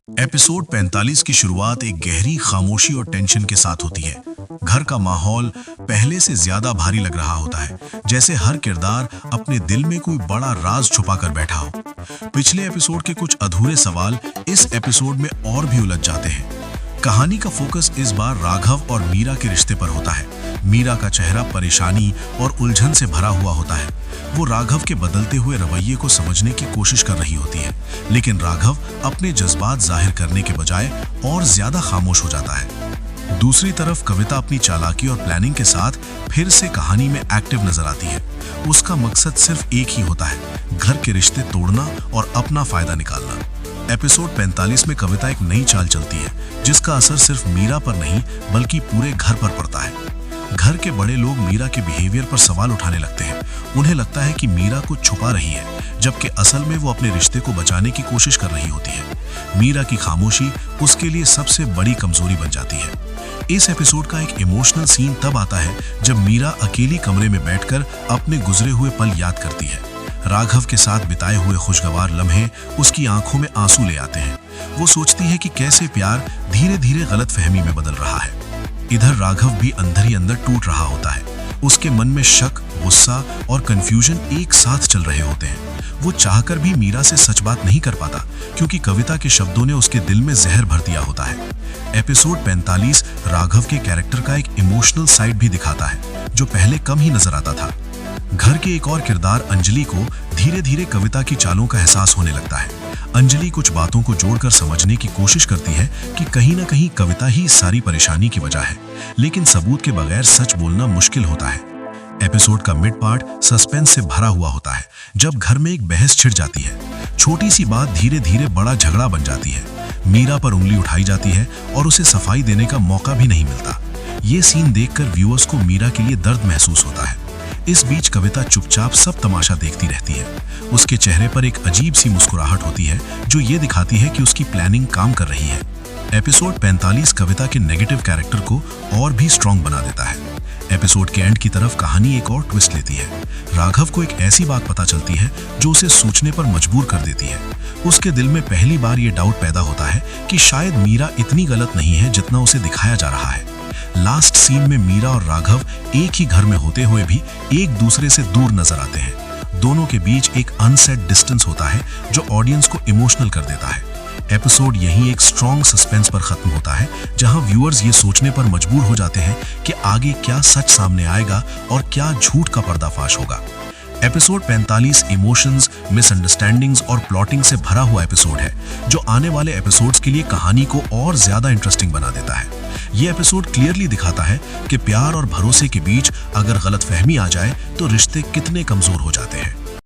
Episode 45 की शुरुआत एक गहरी खामोशी और टेंशन के साथ होती है। घर का माहौल पहले से ज्यादा भारी लग रहा होता है, जैसे हर किरदार अपने दिल में कोई बड़ा राज छुपा कर बैठा हो। पिछले एपिसोड के कुछ अधूरे सवाल इस एपिसोड में और भी उलझ जाते हैं। कहानी का फोकस इस बार राघव और मीरा के रिश्ते पर होता है। मीरा का चेहरा परेशानी और उलझन से भरा हुआ होता है। वो राघव के बदलते हुए रवैये को समझने की कोशिश कर रही होती है, लेकिन राघव अपने जज्बात जाहिर करने के बजाय और ज्यादा खामोश हो जाता है। दूसरी तरफ कविता अपनी चालाकी और प्लानिंग के साथ फिर से कहानी में एक्टिव नजर आती है। उसका मकसद सिर्फ एक ही होता है, घर के रिश्ते तोड़ना और अपना फायदा निकालना। एपिसोड 45 में कविता एक नई चाल चलती है, जिसका असर सिर्फ मीरा पर नहीं बल्कि पूरे घर पर पड़ता है। घर के बड़े लोग मीरा के बिहेवियर पर सवाल उठाने लगते हैं। उन्हें लगता है कि मीरा कुछ छुपा रही है, जबकि असल में वो अपने रिश्ते को बचाने की कोशिश कर रही होती है। मीरा की खामोशी उसके लिए सबसे बड़ी कमजोरी बन जाती है। इस एपिसोड का एक इमोशनल सीन तब आता है जब मीरा अकेली कमरे में बैठकर अपने गुजरे हुए पल याद करती है। राघव के साथ बिताए हुए खुशगवार लम्हे उसकी आंखों में आंसू ले आते हैं। वो सोचती है कि कैसे प्यार धीरे धीरे गलतफहमी में बदल रहा है। इधर राघव भी अंदर ही अंदर टूट रहा होता है। उसके मन में शक, गुस्सा और कंफ्यूजन एक साथ चल रहे होते हैं। वो चाहकर भी मीरा से सच बात नहीं कर पाता, क्योंकि कविता के शब्दों ने उसके दिल में जहर भर दिया होता है। एपिसोड 45 राघव के कैरेक्टर का एक इमोशनल साइड भी दिखाता है, जो पहले कम ही नजर आता था। घर के एक और किरदार अंजलि को धीरे धीरे कविता की चालों का एहसास होने लगता है। अंजलि कुछ बातों को जोड़कर समझने की कोशिश करती है कि कहीं ना कहीं कविता ही सारी परेशानी की वजह है, लेकिन सबूत के बगैर सच बोलना मुश्किल होता है। एपिसोड का मिड पार्ट सस्पेंस से भरा हुआ होता है, जब घर में एक बहस छिड़ जाती है। छोटी सी बात धीरे धीरे बड़ा झगड़ा बन जाती है। मीरा पर उंगली उठाई जाती है और उसे सफाई देने का मौका भी नहीं मिलता। ये सीन देखकर व्यूअर्स को मीरा के लिए दर्द महसूस होता है। इस बीच कविता चुपचाप सब तमाशा देखती रहती है। उसके चेहरे पर एक अजीब सी मुस्कुराहट होती है, जो ये दिखाती है कि उसकी प्लानिंग काम कर रही है। एपिसोड 45 कविता के नेगेटिव कैरेक्टर को और भी स्ट्रॉन्ग बना देता है। एपिसोड के एंड की तरफ कहानी एक और ट्विस्ट लेती है। राघव को एक ऐसी बात पता चलती है जो उसे सोचने पर मजबूर कर देती है। उसके दिल में पहली बार ये डाउट पैदा होता है कि शायद मीरा इतनी गलत नहीं है जितना उसे दिखाया जा रहा है। लास्ट सीन में मीरा और राघव एक ही घर में होते हुए भी एक दूसरे से दूर नजर आते हैं। दोनों के बीच एक अनसेट डिस्टेंस होता है, जो ऑडियंस को इमोशनल कर देता है। एपिसोड यहीं एक स्ट्रॉन्ग सस्पेंस पर खत्म होता है, जहां व्यूअर्स ये सोचने पर मजबूर हो जाते हैं कि आगे क्या सच सामने आएगा और क्या झूठ का पर्दाफाश होगा। एपिसोड 45 इमोशंस, मिसअंडरस्टैंडिंग्स और प्लॉटिंग से भरा हुआ एपिसोड है, जो आने वाले एपिसोड्स के लिए कहानी को और ज्यादा इंटरेस्टिंग बना देता है। ये एपिसोड क्लियरली दिखाता है कि प्यार और भरोसे के बीच अगर गलतफहमी आ जाए तो रिश्ते कितने कमजोर हो जाते हैं।